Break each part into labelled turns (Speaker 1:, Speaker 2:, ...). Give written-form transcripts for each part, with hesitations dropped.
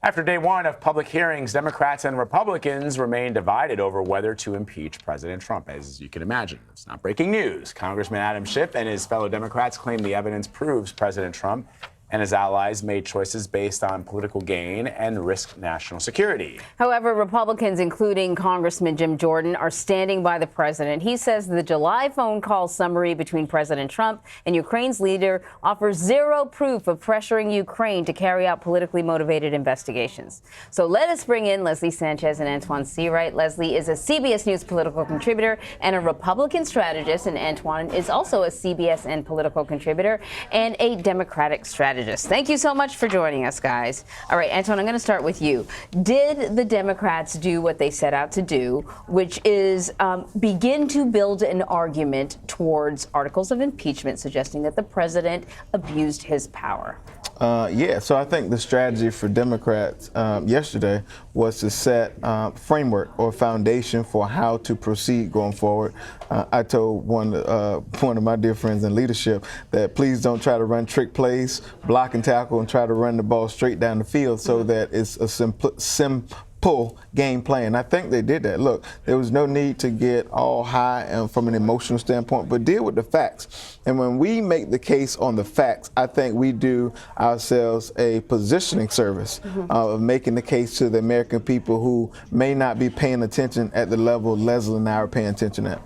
Speaker 1: After day one of public hearings, Democrats and Republicans remain divided over whether to impeach President Trump. As you can imagine, it's not breaking news. Congressman Adam Schiff and his fellow Democrats claim the evidence proves President Trump and his allies made choices based on political gain and risk national security.
Speaker 2: However, Republicans, including Congressman Jim Jordan, are standing by the president. He says the July phone call summary between President Trump and Ukraine's leader offers zero proof of pressuring Ukraine to carry out politically motivated investigations. So let us bring in Leslie Sanchez and Antjuan Seawright. Leslie is a CBS News political contributor and a Republican strategist, and Antjuan is also a CBSN political contributor and a Democratic strategist. Thank you so much for joining us, guys. All right, Antjuan, I'm going to start with you. Did the Democrats do what they set out to do, which is begin to build an argument towards articles of impeachment suggesting that the president abused his power?
Speaker 3: Yeah, so I think the strategy for Democrats yesterday was to set framework or foundation for how to proceed going forward. I told one of my dear friends in leadership that please don't try to run trick plays, block and tackle, and try to run the ball straight down the field so that it's a simple game plan. I think they did that. Look, there was no need to get all high from an emotional standpoint, but deal with the facts. And when we make the case on the facts, I think we do ourselves a positioning service of making the case to the American people who may not be paying attention at the level Leslie and I are paying attention at.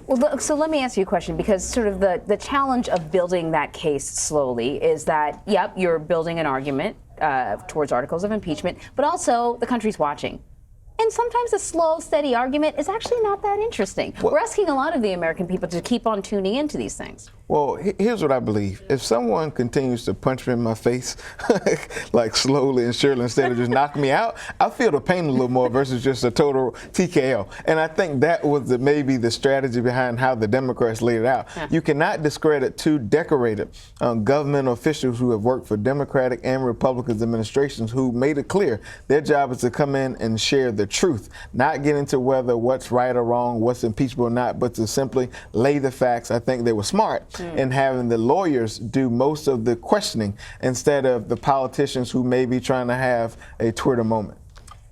Speaker 2: Well, so let me ask you a question, because sort of the challenge of building that case slowly is that, yep, you're building an argument towards articles of impeachment, but also the country's watching. And sometimes a slow, steady argument is actually not that interesting. We're asking a lot of the American people to keep on tuning into these things.
Speaker 3: Well, here's what I believe. If someone continues to punch me in my face, like slowly and surely, instead of just knocking me out, I feel the pain a little more versus just a total TKO. And I think that was maybe the strategy behind how the Democrats laid it out. You cannot discredit two decorated government officials who have worked for Democratic and Republican administrations who made it clear their job is to come in and share the truth, not get into whether what's right or wrong, what's impeachable or not, but to simply lay the facts. I think they were smart in having the lawyers do most of the questioning instead of the politicians who may be trying to have a Twitter moment.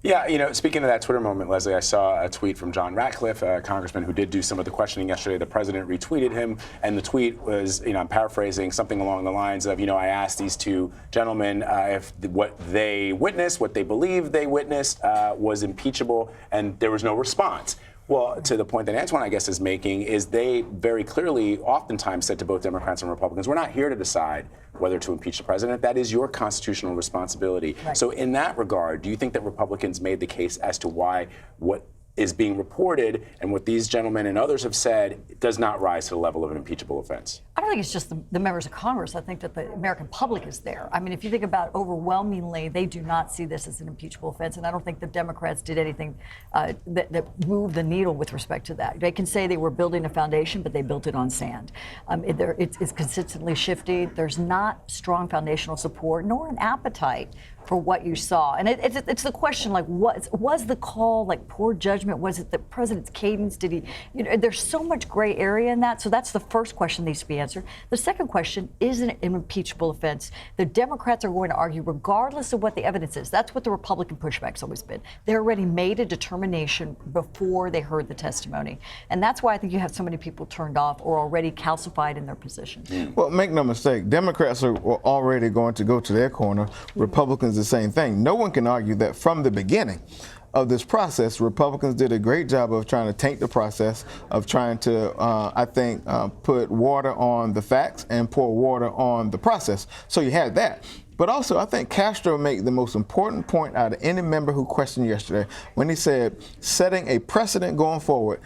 Speaker 1: Yeah, you know, speaking of that Twitter moment, Leslie, I saw a tweet from John Ratcliffe, a congressman who did do some of the questioning yesterday. The president retweeted him, and the tweet was, you know, I'm paraphrasing, something along the lines of, you know, I asked these two gentlemen if what they witnessed, what they believed they witnessed was impeachable, and there was no response. Well, to the point that Antjuan, I guess, is making, is they very clearly oftentimes said to both Democrats and Republicans, we're not here to decide whether to impeach the president. That is your constitutional responsibility. Right. So in that regard, do you think that Republicans made the case as to why what is being reported and what these gentlemen and others have said does not rise to the level of an impeachable offense?
Speaker 4: I don't think it's just the members of Congress. I think that the American public is there. I mean, if you think about overwhelmingly, they do not see this as an impeachable offense, and I don't think the Democrats did anything that moved the needle with respect to that. They can say they were building a foundation, but they built it on sand. It's consistently shifty. There's not strong foundational support, nor an appetite for what you saw. And it's the question, like, was the call like poor judgment? Was it the president's cadence? Did he, you know, there's so much gray area in that. So that's the first question that needs to be answered. The second question, is it an impeachable offense? The Democrats are going to argue regardless of what the evidence is. That's what the Republican pushback's always been. They already made a determination before they heard the testimony. And that's why I think you have so many people turned off or already calcified in their position.
Speaker 3: Well, make no mistake, Democrats are already going to go to their corner. Republicans the same thing. No one can argue that from the beginning of this process, Republicans did a great job of trying to taint the process, of trying to, I think, put water on the facts and pour water on the process. So you had that. But also, I think Castro made the most important point out of any member who questioned yesterday when he said, setting a precedent going forward,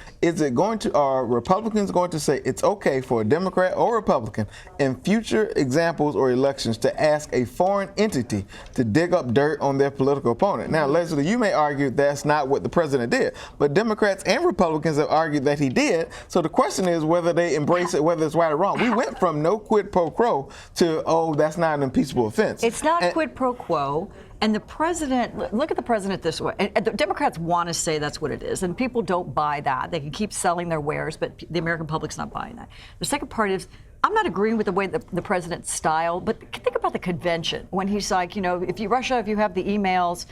Speaker 3: are Republicans going to say it's okay for a Democrat or Republican in future examples or elections to ask a foreign entity to dig up dirt on their political opponent? Now, Leslie, you may argue that's not what the president did, but Democrats and Republicans have argued that he did. So the question is whether they embrace it, whether it's right or wrong. We went from no quid pro quo to, oh, that's not an impeachable offense.
Speaker 4: It's not quid pro quo. And the president, look at the president this way. And the Democrats want to say that's what it is. And people don't buy that. They can keep selling their wares, but the American public's not buying that. The second part is I'm not agreeing with the way the president's style, but think about the convention when he's like, if you Russia, if you have the emails,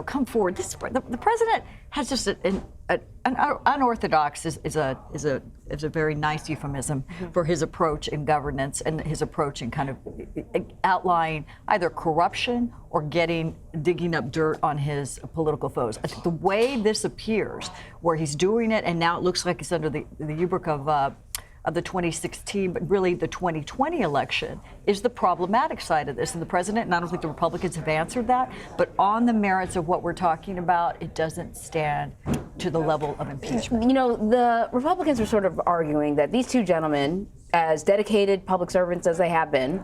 Speaker 4: come forward. The president has just an unorthodox is a very nice euphemism for his approach in governance and his approach in kind of outlining either corruption or digging up dirt on his political foes. I think the way this appears, where he's doing it, and now it looks like it's under the rubric of the 2016, but really the 2020 election, is the problematic side of this. And the president, and I don't think the Republicans have answered that, but on the merits of what we're talking about, it doesn't stand to the level of impeachment.
Speaker 2: The Republicans are sort of arguing that these two gentlemen, as dedicated public servants as they have been,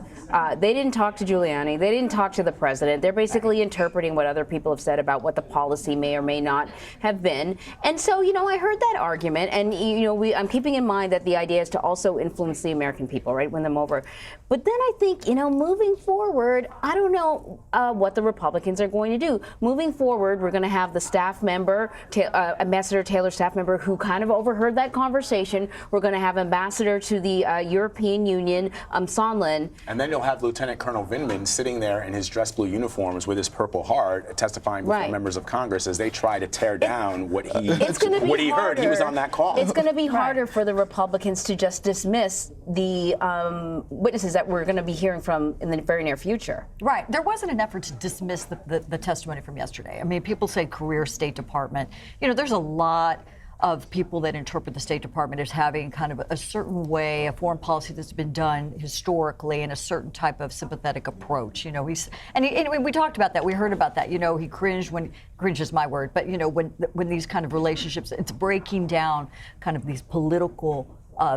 Speaker 2: they didn't talk to Giuliani, they didn't talk to the president. They're basically interpreting what other people have said about what the policy may or may not have been. And so, I heard that argument, and I'm keeping in mind that the idea is to also influence the American people, right, win them over. But then I think, moving forward, I don't know what the Republicans are going to do. Moving forward, we're going to have the staff member, Ambassador Taylor, staff member, who kind of overheard that conversation. We're going to have ambassador to the European Union, Sondland.
Speaker 1: And then you'll have Lieutenant Colonel Vindman sitting there in his dress blue uniforms with his Purple Heart, testifying before members of Congress as they try to tear down what he heard. He was on that call.
Speaker 2: It's going to be harder for the Republicans to just dismiss the witnesses that we're going to be hearing from in the very near future.
Speaker 4: Right. There wasn't an effort to dismiss the testimony from yesterday. I mean, people say career State Department. There's a lot of people that interpret the State Department as having kind of a certain way, a foreign policy that's been done historically, and a certain type of sympathetic approach. We talked about that. We heard about that. He cringed cringe is my word, but when these kind of relationships, it's breaking down kind of these political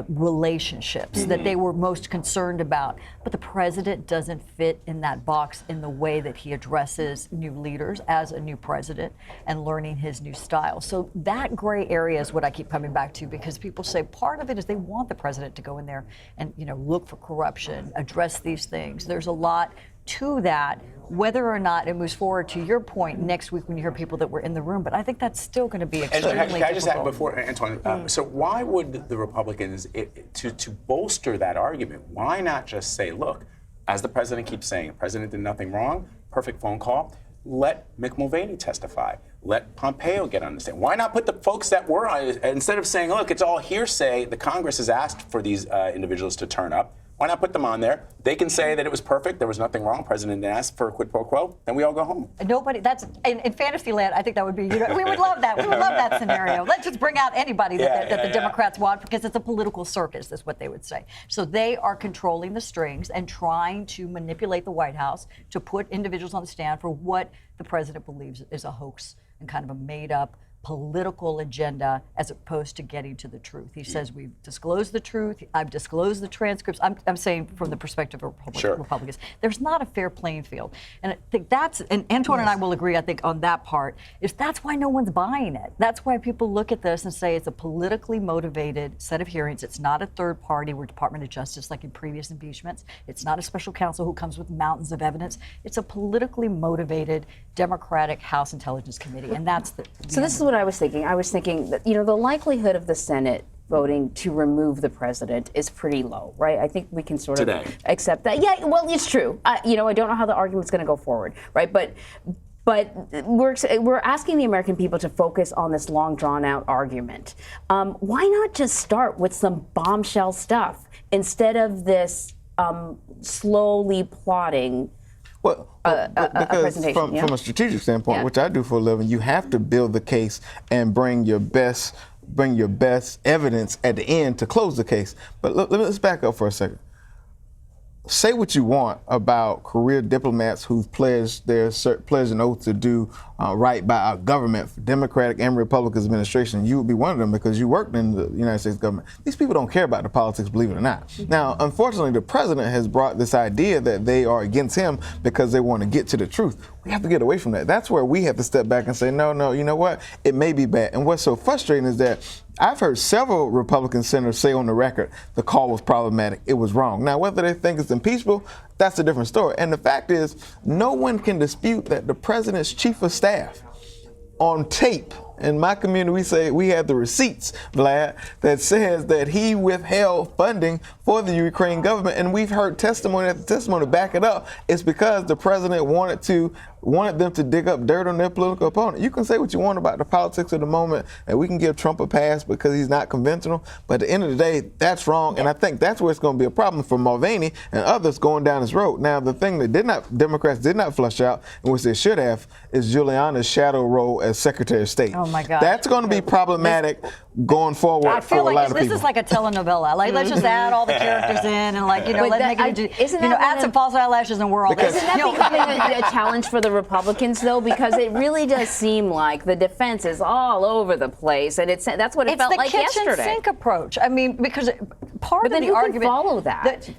Speaker 4: relationships that they were most concerned about. But the president doesn't fit in that box in the way that he addresses new leaders as a new president and learning his new style. So that gray area is what I keep coming back to, because people say part of it is they want the president to go in there and look for corruption, address these things. There's a lot to that, whether or not it moves forward, to your point, next week when you hear people that were in the room. But I think that's still going to be extremely difficult.
Speaker 1: Can I just add before, Antjuan, so why would the Republicans, to bolster that argument, why not just say, look, as the president keeps saying, the president did nothing wrong, perfect phone call, let Mick Mulvaney testify. Let Pompeo get on the stand. Why not put the folks that were on, instead of saying, look, it's all hearsay, the Congress has asked for these individuals to turn up. Why not put them on there? They can say that it was perfect, there was nothing wrong, President didn't ask for a quid pro quo, then we all go home.
Speaker 4: Nobody, that's, in fantasy land, I think that would be, we would love that. We would love that scenario. Let's just bring out anybody that the Democrats want, because it's a political circus, is what they would say. So they are controlling the strings and trying to manipulate the White House to put individuals on the stand for what the president believes is a hoax and kind of a made-up political agenda, as opposed to getting to the truth. He says we've disclosed the truth. I've disclosed the transcripts. I'm saying from the perspective of Republicans, there's not a fair playing field, and I think that's, and Antjuan and I will agree, I think, on that part. Is that's why no one's buying it. That's why people look at this and say it's a politically motivated set of hearings. It's not a third party. We're Department of Justice like in previous impeachments. It's not a special counsel who comes with mountains of evidence. It's a politically motivated Democratic House Intelligence Committee, and that's the.
Speaker 2: So this is what I was thinking. I was thinking that, the likelihood of the Senate voting to remove the president is pretty low, right? I think we can sort of accept that. Yeah, well, it's true. I don't know how the argument's going to go forward, right? But we're asking the American people to focus on this long, drawn-out argument. Why not just start with some bombshell stuff instead of this slowly plotting?
Speaker 3: Well, because from a strategic standpoint, which I do for a living, you have to build the case and bring your best evidence at the end to close the case. But let's back up for a second. Say what you want about career diplomats who've pledged an oath to do right by our government, Democratic and Republican administration. You would be one of them because you worked in the United States government. These people don't care about the politics, believe it or not. Now, unfortunately, the president has brought this idea that they are against him because they want to get to the truth. We have to get away from that. That's where we have to step back and say, no, you know what? It may be bad. And what's so frustrating is that I've heard several Republican senators say on the record the call was problematic, it was wrong. Now, whether they think it's impeachable, that's a different story. And the fact is, no one can dispute that the president's chief of staff on tape In my community, we say we have the receipts, Vlad, that says that he withheld funding for the Ukraine government, and we've heard testimony after testimony to back it up. It's because the president wanted them to dig up dirt on their political opponent. You can say what you want about the politics of the moment, and we can give Trump a pass because he's not conventional, but at the end of the day, that's wrong, and I think that's where it's going to be a problem for Mulvaney and others going down this road. Now, the thing that Democrats did not flush out, and which they should have, is Giuliani's shadow role as Secretary of State.
Speaker 4: Oh my God.
Speaker 3: That's going to be problematic going forward
Speaker 4: I feel
Speaker 3: for a lot
Speaker 4: like
Speaker 3: of people.
Speaker 4: this is like a telenovela. Like, let's just add all the characters in and, like,
Speaker 2: But
Speaker 4: let's make it, add some false eyelashes and we're all there.
Speaker 2: Isn't that becoming a challenge for the Republicans, though? Because it really does seem like the defense is all over the place, and that's what it felt like yesterday.
Speaker 4: It's the kitchen sink approach. I mean, because part of the argument.
Speaker 2: Who can follow that?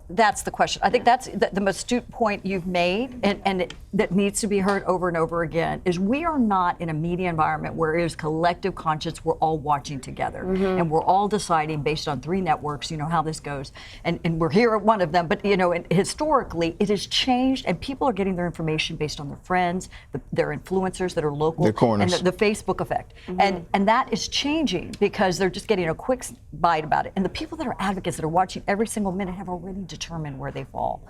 Speaker 4: That's the question. I think that's the most astute point you've made, and that needs to be heard over and over again, is we are not in a media environment where it is collective conscience. We're all watching together, and we're all deciding based on 3 networks, how this goes. And we're here at one of them, but, and historically, it has changed, and people are getting their information based on their friends, their influencers that are local,
Speaker 3: their corners,
Speaker 4: and the Facebook effect. And that is changing because they're just getting a quick bite about it. And the people that are advocates that are watching every single minute have already determine where they fall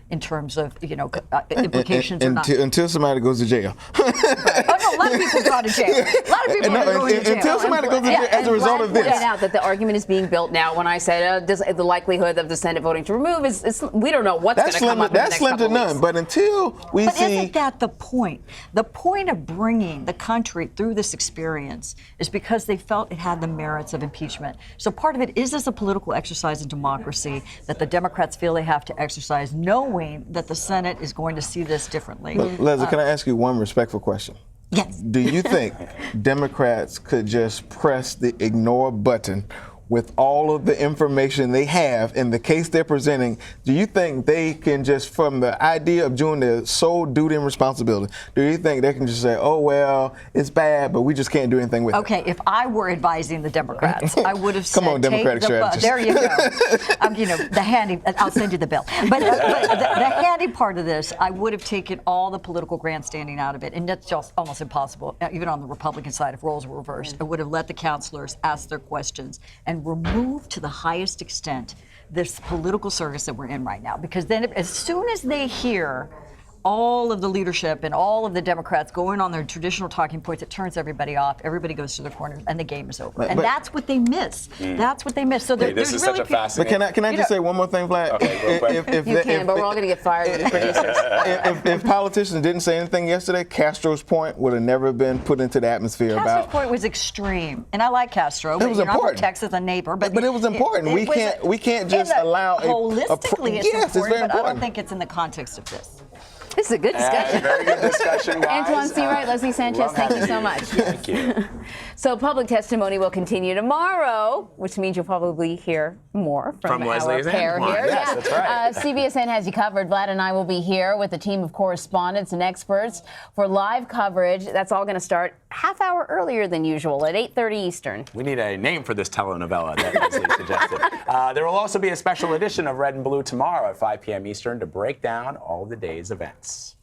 Speaker 4: in terms of implications or not.
Speaker 3: Until somebody goes to jail.
Speaker 4: Oh no, a lot of people go to jail. A lot of people are going to jail.
Speaker 3: Until somebody goes to jail as a result of this.
Speaker 2: I pointed out that the argument is being built now when I said the likelihood of the Senate voting to remove is we don't know what's going to come up in the next couple
Speaker 3: That's slim to none. But until we see.
Speaker 4: But isn't that the point? The point of bringing the country through this experience is because they felt it had the merits of impeachment. So part of it is as a political exercise in democracy that the Democrats feel they have to exercise, knowing that the Senate is going to see this differently.
Speaker 3: Leslie, can I ask you one respectful question?
Speaker 4: Yes.
Speaker 3: Do you think Democrats could just press the ignore button with all of the information they have in the case they're presenting? Do you think they can just, from the idea of doing their sole duty and responsibility, do you think they can just say, oh, well, it's bad, but we just can't do anything with it?
Speaker 4: Okay, if I were advising the Democrats, I would have said,
Speaker 3: come on, Democratic strategist.
Speaker 4: There you go. The handy, I'll send you the bill. But the handy part of this, I would have taken all the political grandstanding out of it, and that's just almost impossible, even on the Republican side, if roles were reversed. I would have let the counselors ask their questions and remove to the highest extent this political circus that we're in right now. Because then as soon as they hear all of the leadership and all of the Democrats going on their traditional talking points, it turns everybody off. Everybody goes to their corners, and the game is over. And that's what they miss. That's what they miss. So
Speaker 1: this is such a fascinating.
Speaker 3: But can I just say one more thing, Vlad?
Speaker 1: Okay, real quick.
Speaker 2: But we're all going to get fired with the producers.
Speaker 3: If politicians didn't say anything yesterday, Castro's point would have never been put into the atmosphere.
Speaker 4: Castro's point was extreme, and I like Castro.
Speaker 3: It was important.
Speaker 4: Texas, a neighbor, but
Speaker 3: it was important. We can't just allow
Speaker 4: holistically. It's
Speaker 3: yes,
Speaker 4: important,
Speaker 3: it's very important.
Speaker 4: but I don't think it's in the context of this.
Speaker 2: This is a good discussion.
Speaker 1: Very good discussion, guys.
Speaker 2: Antjuan Seawright, Leslie Sanchez, thank you so much.
Speaker 1: Thank you.
Speaker 2: So public testimony will continue tomorrow, which means you'll probably hear more from
Speaker 1: Leslie
Speaker 2: our pair here.
Speaker 1: Yes, that's right.
Speaker 2: CBSN has you covered. Vlad and I will be here with a team of correspondents and experts for live coverage. That's all going to start half hour earlier than usual at 8:30 Eastern.
Speaker 1: We need a name for this telenovela that Leslie suggested. There will also be a special edition of Red and Blue tomorrow at 5 p.m. Eastern to break down all of the day's events.